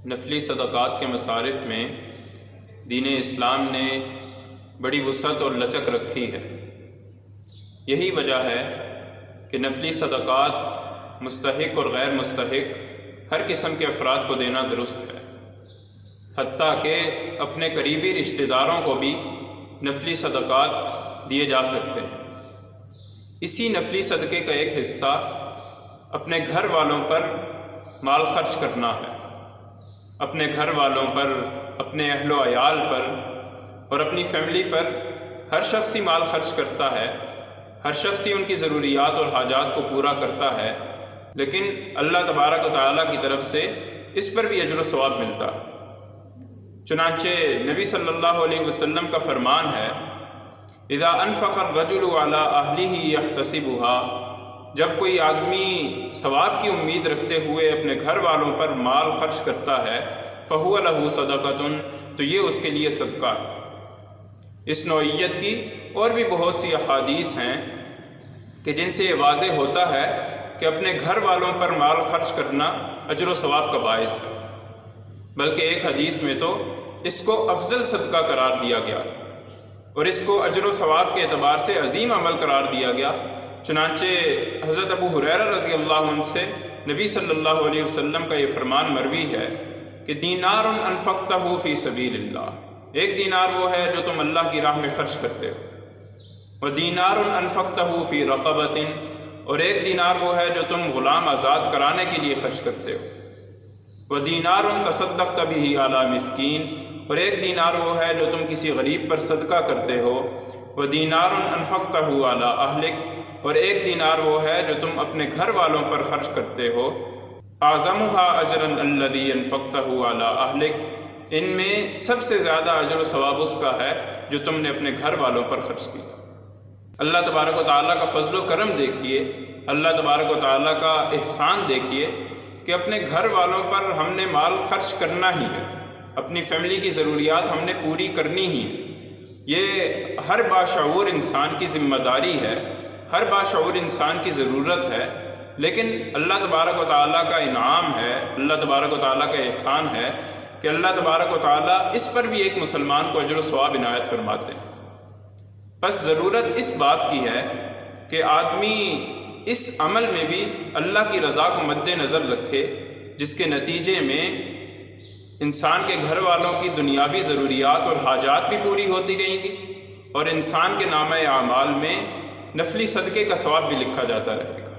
نفلی صدقات کے مصارف میں دین اسلام نے بڑی وسعت اور لچک رکھی ہے۔ یہی وجہ ہے کہ نفلی صدقات مستحق اور غیر مستحق ہر قسم کے افراد کو دینا درست ہے، حتیٰ کہ اپنے قریبی رشتہ داروں کو بھی نفلی صدقات دیے جا سکتے ہیں۔ اسی نفلی صدقے کا ایک حصہ اپنے گھر والوں پر مال خرچ کرنا ہے۔ اپنے گھر والوں پر، اپنے اہل و عیال پر اور اپنی فیملی پر ہر شخص ہی مال خرچ کرتا ہے، ہر شخص ہی ان کی ضروریات اور حاجات کو پورا کرتا ہے، لیکن اللہ تبارک و تعالیٰ کی طرف سے اس پر بھی اجر و ثواب ملتا ہے۔ چنانچہ نبی صلی اللہ علیہ وسلم کا فرمان ہے، اذا انفق الرجل علی اہلہ یحتسبها، جب کوئی آدمی ثواب کی امید رکھتے ہوئے اپنے گھر والوں پر مال خرچ کرتا ہے، فہو لہ صدقۃ، تو یہ اس کے لیے صدقہ ہے۔ اس نوعیت کی اور بھی بہت سی احادیث ہیں کہ جن سے یہ واضح ہوتا ہے کہ اپنے گھر والوں پر مال خرچ کرنا اجر و ثواب کا باعث ہے، بلکہ ایک حدیث میں تو اس کو افضل صدقہ قرار دیا گیا اور اس کو اجر و ثواب کے اعتبار سے عظیم عمل قرار دیا گیا۔ چنانچہ حضرت ابو ہریرہ رضی اللہ عنہ سے نبی صلی اللہ علیہ وسلم کا یہ فرمان مروی ہے کہ دینار انفقتہ فی سبیل اللہ، ایک دینار وہ ہے جو تم اللہ کی راہ میں خرچ کرتے ہو، ودینار انفقتہ فی رقبۃ، اور ایک دینار وہ ہے جو تم غلام آزاد کرانے کے لیے خرچ کرتے ہو، ودینار تصدقت بہ علی مسکین، اور ایک دینار وہ ہے جو تم کسی غریب پر صدقہ کرتے ہو، ودینار انفقتہ علی اہلک، اور ایک دینار وہ ہے جو تم اپنے گھر والوں پر خرچ کرتے ہو، اعظمھا اجرا الذی انفقتہ علی اہلک، ان میں سب سے زیادہ اجر و ثواب اس کا ہے جو تم نے اپنے گھر والوں پر خرچ کیا۔ اللہ تبارک و تعالیٰ کا فضل و کرم دیکھیے، اللہ تبارک و تعالیٰ کا احسان دیکھیے کہ اپنے گھر والوں پر ہم نے مال خرچ کرنا ہی ہے، اپنی فیملی کی ضروریات ہم نے پوری کرنی ہی ہے۔ یہ ہر باشعور انسان کی ذمہ داری ہے، ہر باشعور انسان کی ضرورت ہے، لیکن اللہ تبارک و تعالیٰ کا انعام ہے، اللہ تبارک و تعالیٰ کا احسان ہے کہ اللہ تبارک و تعالیٰ اس پر بھی ایک مسلمان کو اجر و ثواب عنایت فرماتے ہیں۔ بس ضرورت اس بات کی ہے کہ آدمی اس عمل میں بھی اللہ کی رضا کو مد نظر رکھے، جس کے نتیجے میں انسان کے گھر والوں کی دنیاوی ضروریات اور حاجات بھی پوری ہوتی رہیں گی، اور انسان کے نامہ اعمال میں نفلی صدقے کا ثواب بھی لکھا جاتا رہے گا۔